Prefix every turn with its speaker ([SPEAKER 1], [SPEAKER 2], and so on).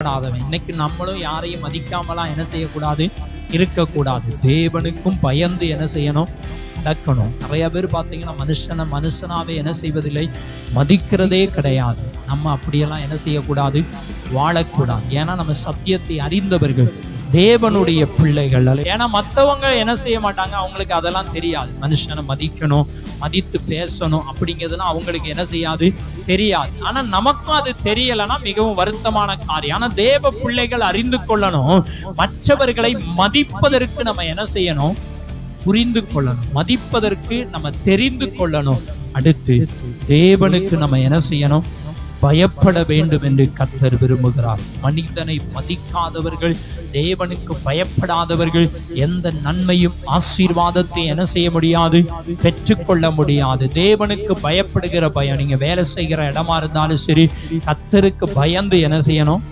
[SPEAKER 1] பயப்படாதவன். இன்னைக்கு நம்மளும் யாரையும் மதிக்காமலாம் என்ன செய்யக்கூடாது, இருக்கக்கூடாது. தேவனுக்கும் பயந்து என்ன செய்யணும், நடக்கணும். நிறைய பேர் பார்த்தீங்கன்னா மனுஷனாவே என்ன செய்வதில்லை, மதிக்கிறதே கிடையாது. நம்ம அப்படியெல்லாம் என்ன செய்யக்கூடாது, வாழக்கூடாது. ஏன்னா நம்ம சத்தியத்தை அறிந்தவர்கள், தேவனுடைய பிள்ளைகள். ஏன்னா மற்றவங்க என்ன செய்ய மாட்டாங்க, அவங்களுக்கு அதெல்லாம் தெரியாது. மனுஷனை மதிக்கணும், மதித்து பேசணும் அப்படிங்கிறதுலாம் அவங்களுக்கு என்ன செய்யாது, தெரியாது. ஆனா நமக்கும் அது தெரியலைன்னா மிகவும் வருத்தமான காரியம். ஆனா தேவ பிள்ளைகள் அறிந்து கொள்ளணும், மற்றவர்களை மதிப்பதற்கு நம்ம என்ன செய்யணும், புரிந்து கொள்ளணும். மதிப்பதற்கு நம்ம தெரிந்து கொள்ளணும். அடுத்து தேவனுக்கு நம்ம என்ன செய்யணும், பயப்பட வேண்டும் என்று கர்த்தர் விரும்புகிறார். மனிதனை மதிக்காதவர்கள், தேவனுக்கு பயப்படாதவர்கள் எந்த நன்மையும் ஆசீர்வாதத்தை என்ன செய்ய முடியாது, பெற்றுக்கொள்ள முடியாது. தேவனுக்கு பயப்படுகிற பயம், நீங்க வேலை செய்கிற இடமா இருந்தாலும் சரி, கர்த்தருக்கு பயந்து என்ன செய்யணும்,